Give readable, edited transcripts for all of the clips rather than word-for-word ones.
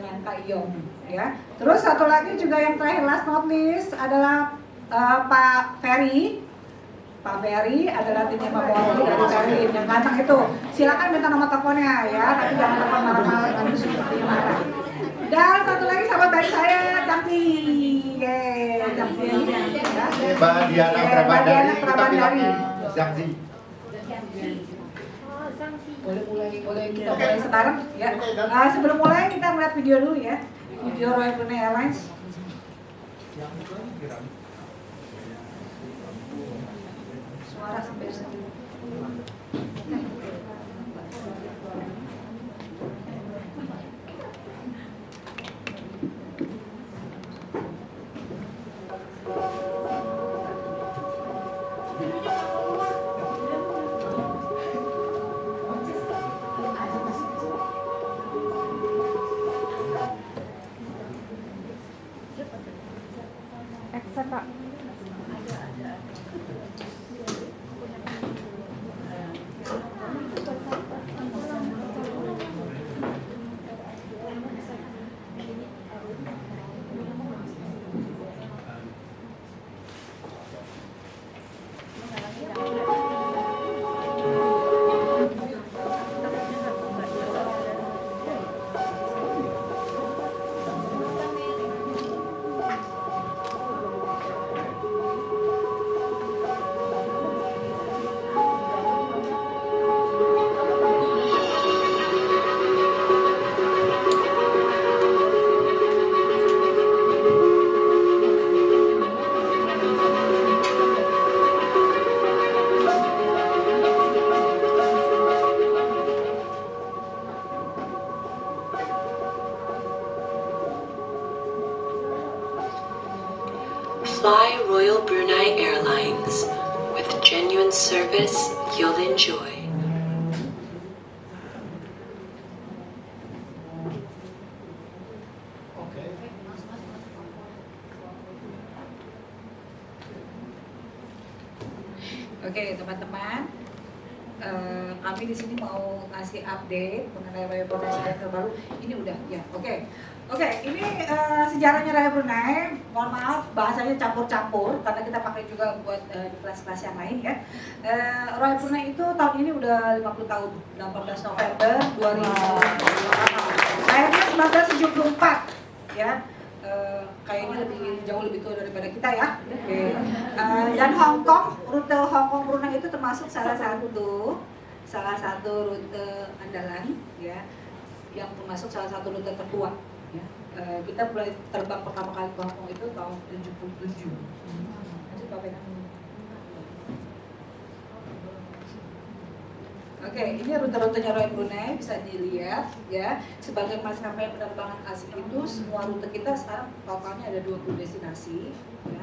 dengan Kak Iyong ya. Terus satu lagi juga yang terakhir last not least adalah Pak Ferry. Pak Ferry adalah timnya Pak Polri dari Ferry yang ganteng itu. Silakan minta nomor teleponnya ya, tapi jangan telepon malam-malam nanti seperti marah. Dan satu lagi sahabat baik saya, Jampi. Jampi ya. Mbak Diana Prabandari, kita bilangnya Zangzi. Boleh kita mulai sekarang ya. Sebelum mulai kita melihat video dulu ya. Video Royal Brunei Airlines. Suara sampai sini. Fly Royal Brunei Airlines. With genuine service you'll enjoy. Oke, teman-teman, kami di sini mau ngasih update mengenai Royal Brunei yang terbaru. Ini udah ya, oke. Ini sejarahnya Royal Brunei. Mohon maaf bahasanya campur-campur karena kita pakai juga buat di kelas-kelas yang lain ya. Royal Brunei itu tahun ini udah 50 tahun, 18 November 2008. Lahirnya 1974 ya. Kayaknya jauh lebih tua daripada kita ya. Dan Hong Kong, rute Hong Kong Brunei itu termasuk salah satu rute andalan ya, yang termasuk salah satu rute tertua ya. Kita mulai terbang pertama kali ke Hong Kong itu tahun 77. Lanjut Pak Bena. Oke, ini rute-rutenya Royal Brunei bisa dilihat ya. Sebagai maskapai penerbangan asing itu semua rute kita sekarang totalnya ada 20 destinasi ya.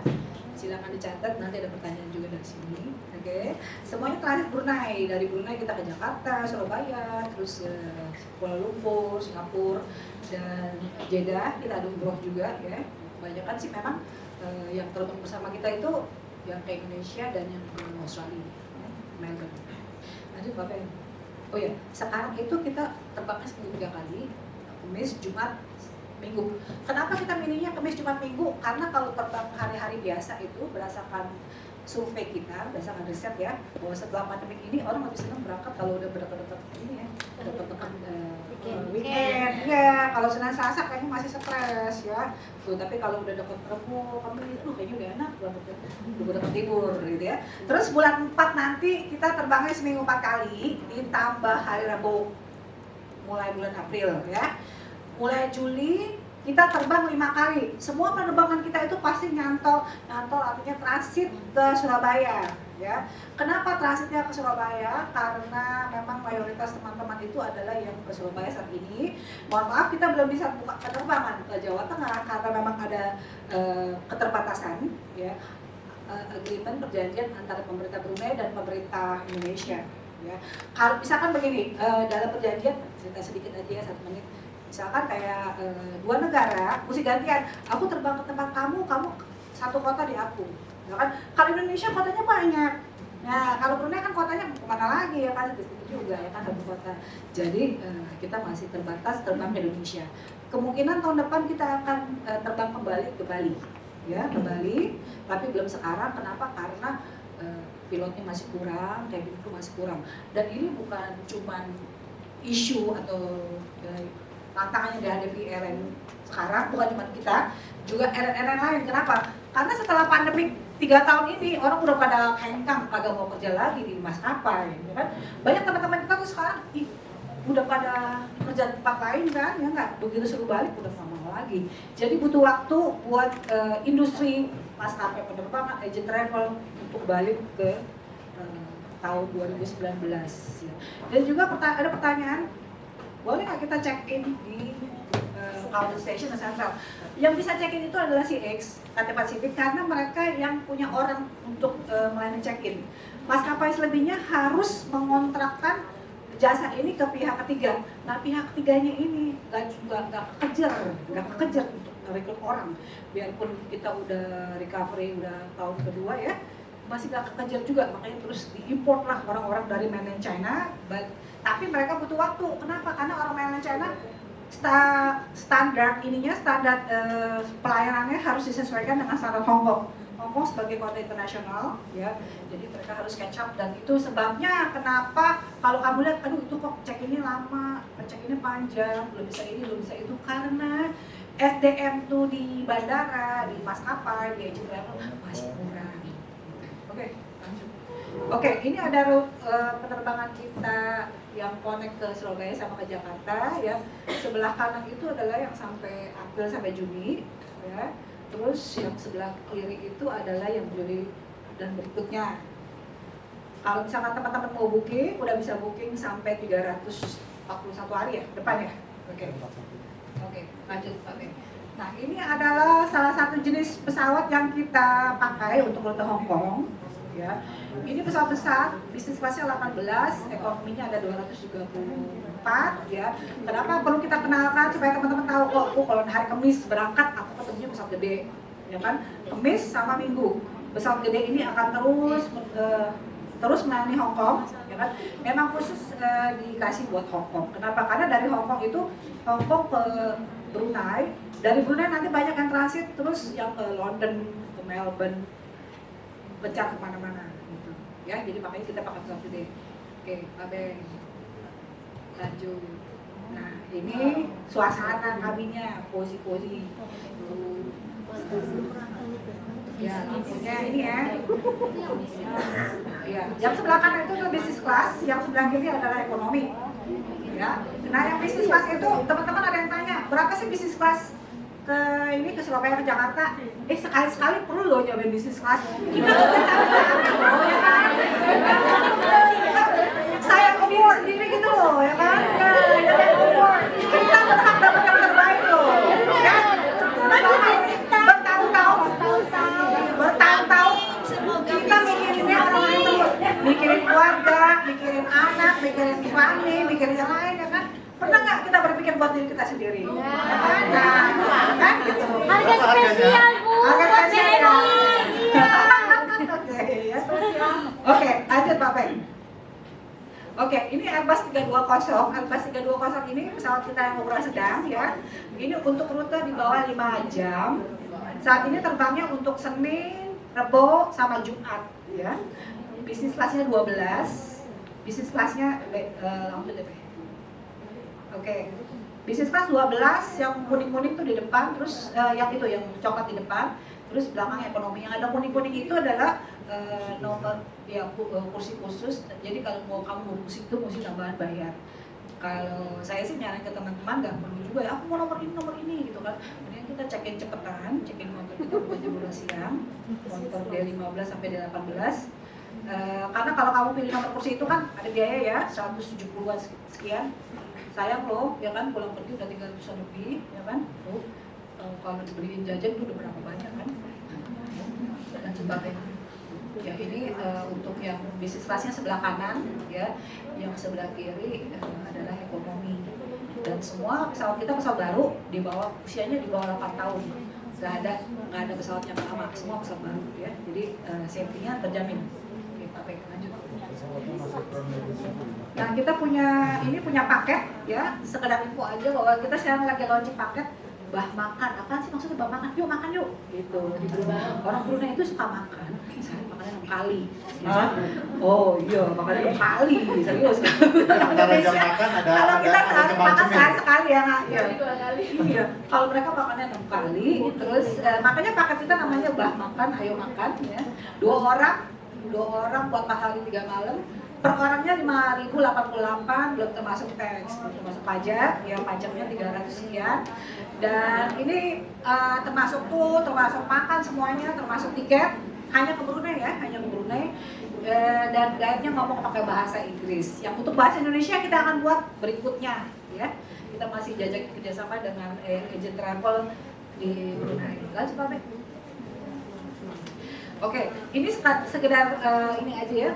Silakan dicatat, nanti ada pertanyaan juga dari sini. Oke. Semuanya transit Brunei. Dari Brunei kita ke Jakarta, Surabaya, terus Kuala Lumpur, Singapura, dan Jeddah. Kita ada umroh juga ya. Kebanyakan sih memang yang terbang bersama kita itu yang ke Indonesia dan yang ke Australia ya. Melbourne. Lanjut Bapak. Oh ya, sekarang itu kita terbangnya seminggu 3 kali, Kamis, Jumat, Minggu. Kenapa kita milihnya Kamis, Jumat, Minggu? Karena kalau terbang hari-hari biasa itu berdasarkan survei kita, berdasarkan riset ya, bahwa setelah pandemi ini orang lebih senang berangkat kalau udah berdekat-dekat ini ya, dekat-dekat weekend. Ya, kalau Senin Selasa kayaknya masih stres ya. Tuh, tapi kalau udah dekat Rebo, kami kayaknya udah enak udah dekat libur gitu ya. Terus bulan 4 nanti kita terbangnya seminggu 4 kali, ditambah hari Rabu mulai bulan April ya. Mulai Juli kita terbang 5 kali. Semua penerbangan kita itu pasti nyantol artinya transit ke Surabaya ya. Kenapa transitnya ke Surabaya? Karena memang mayoritas teman-teman itu adalah yang ke Surabaya saat ini. Mohon maaf kita belum bisa buka penerbangan ke Jawa Tengah karena memang ada keterbatasan ya. Agreement perjanjian antara pemerintah Brunei dan pemerintah Indonesia ya. Kalau misalkan begini, dalam perjanjian cerita sedikit aja ya 1 menit. Misalkan kayak 2 negara mesti gantian, aku terbang ke tempat kamu satu kota di aku. Ya kan? Kalau Indonesia kotanya banyak, Nah, kalau Brunei kan kotanya kemana lagi ya kan, itu juga ya kan, satu kota. Jadi kita masih terbatas terbang ke Indonesia. Kemungkinan tahun depan kita akan terbang kembali ke Bali, ya ke Bali. Tapi belum sekarang. Kenapa? Karena pilotnya masih kurang, kayak gitu masih kurang. Dan ini bukan cuman isu atau tantangan yang dihadapi airline sekarang, bukan cuma kita, juga airline lain. Kenapa? Karena setelah pandemi 3 tahun ini orang udah pada hengkang, kagak mau kerja lagi di maskapai, ya kan? Banyak teman-teman kita tuh sekarang udah pada kerja di tempat lain kan, ya nggak? Begitu suruh balik udah nggak mau lagi. Jadi butuh waktu buat industri maskapai penerbangan, agent travel untuk balik ke tahun 2019. Ya. Dan juga ada pertanyaan, boleh nggak kita check in di counter station Central? Yang bisa check in itu adalah CX, Cathay Pacific, karena mereka yang punya orang untuk melayani check in. Maskapai selebihnya harus mengontrakkan jasa ini ke pihak ketiga. Nah, pihak ketiganya ini nggak kekejar untuk merekrut orang. Biarpun kita udah recovery, udah tahun kedua ya, masih nggak kekejar juga. Makanya terus diimport lah orang-orang dari mainland China. Tapi mereka butuh waktu. Kenapa? Karena orang mainland China standar pelayanannya harus disesuaikan dengan standar Hong Kong. Hong Kong sebagai kota internasional, ya, jadi mereka harus catch up, dan itu sebabnya kenapa kalau kamu lihat, aduh itu kok check ini lama, check ini panjang, belum bisa ini, belum bisa itu, karena SDM tuh di bandara, di maskapai, di agent travel masih kurang. Oke, lanjut. Oke, ini ada penerbangan kita yang connect ke Surabaya sama ke Jakarta, ya. Sebelah kanan itu adalah yang sampai April sampai Juni, ya. Terus yang sebelah kiri itu adalah yang Juli dan berikutnya. Kalau misalkan teman-teman mau booking, udah bisa booking sampai 341 hari ya, depan ya. Oke, lanjut Pak Ben. Nah, ini adalah salah satu jenis pesawat yang kita pakai untuk rute Hong Kong. Ya. Ini pesawat besar, bisnis kelasnya 18, ekonominya ada 234, ya. Kenapa perlu kita kenalkan supaya teman-teman tahu, oh, aku kalau hari Kamis berangkat aku ketemunya pesawat gede, ya kan? Kamis sama Minggu. Pesawat gede ini akan terus melayani Hong Kong, ya kan? Memang khusus dikasih buat Hong Kong. Kenapa? Karena dari Hong Kong itu Hong Kong ke Brunei, dari Brunei nanti banyak yang transit terus yang ke London, ke Melbourne, pecah kemana-mana gitu. Ya, jadi makanya kita pakai pesawat gede. Oke, Pak Ben, lanjut. Nah, ini suasana kabinnya, posi-posi. Ya, lampunya ini ya. Ya, yang sebelah kanan itu adalah bisnis kelas, yang sebelah kiri adalah ekonomi. Ya. Nah, yang bisnis kelas itu teman-teman ada yang tanya, berapa sih bisnis kelas ke Surabaya ke Jakarta? Sekali-sekali perlu loh nyobain bisnis kelas. Kita udah capek-capek loh, ya kan? Saya ngomong sendiri gitu loh, ya kan? Kita berhak dapat yang terbaik loh, ya. Bertahun-tahun kita mikirinnya orang lain terus, mikirin keluarga, mikirin anak, mikirin suami, mikirin yang lain, ya kan? Pernah nggak kita berpikir buat diri kita sendiri? Nah, kan gitu. Harga spesial Bu. Harga spesial. Oke, lanjut Pak Ben. Oke, ini Airbus 320. Airbus 320 ini pesawat kita yang ukuran sedang, ya. Ini untuk rute di bawah 5 jam. Saat ini terbangnya untuk Senin, Rebo, sama Jumat, ya. Bisnis kelasnya 12. Bisnis kelasnya Oke, bisnis kelas 12, yang kuning-kuning itu di depan, terus yang coklat di depan, terus belakang ekonomi. Yang ada kuning-kuning itu adalah nomor ya kursi khusus. Jadi kalau kamu mau kursi itu mesti tambahan bayar. Kalau saya sih nyaranin ke teman-teman nggak perlu juga ya, aku mau nomor ini gitu kan. Kemudian kita cekin cepetan, cekin motor kita bukan jam 12 siang, motor dari 15 sampai 18. Karena kalau kamu pilih nomor kursi itu kan ada biaya ya, 170-an sekian. Sayang loh, ya kan, pulang pergi udah 300-an lebih, ya kan. Tuh, kalau dibeliin jajan itu udah berapa banyak kan. Dan sebagainya. Ya ini untuk yang bisnis kelasnya sebelah kanan, ya, yang sebelah kiri adalah ekonomi. Dan semua pesawat kita pesawat baru, usianya di bawah 8 tahun. Nggak ada pesawat yang lama, semua pesawat baru, ya. Jadi safety-nya terjamin. Oke. Pak Bek, lanjut. Nah, kita punya paket ya, sekedar info aja bahwa kita sekarang lagi launching paket bah makan. Apaan sih maksudnya bah makan? Yuk makan yuk gitu. Di Brunei. Orang Brunei itu suka makan, misalnya makannya 6 kali. Ya. Oh iya, makannya 6 kali, serius. Antara jam makan Kalau kita sehari makan sehari sekali ya, nggak? Iya. 2 kali. Iya. Kalau mereka makannya 6 kali, terus makanya paket kita namanya bah makan, ayo makan ya. 2 orang buat mahal 3 malam. Per orangnya 5.088, belum termasuk tax, belum termasuk pajak, ya pajaknya 300 sekian. Dan ini termasuk makan semuanya, termasuk tiket, hanya ke Brunei ya, hanya ke Brunei. Dan guide-nya ngomong pakai bahasa Inggris. Yang untuk bahasa Indonesia kita akan buat berikutnya, ya. Kita masih jajak kerjasama dengan agent travel di Brunei. Lanjut Pak Bek. Oke, ini sekedar ini aja ya.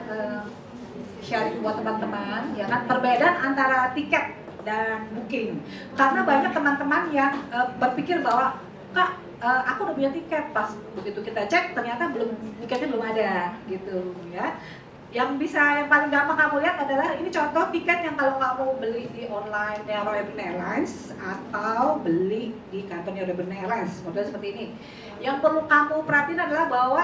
Sharing buat teman-teman, ya kan, perbedaan antara tiket dan booking. Karena banyak teman-teman yang berpikir bahwa Kak, aku udah punya tiket, pas begitu kita cek ternyata tiketnya belum ada, gitu ya. Yang paling gampang kamu lihat adalah ini contoh tiket yang kalau kamu beli di online Royal Airlines atau beli di kantornya Royal Airlines, model seperti ini. Yang perlu kamu perhatiin adalah bahwa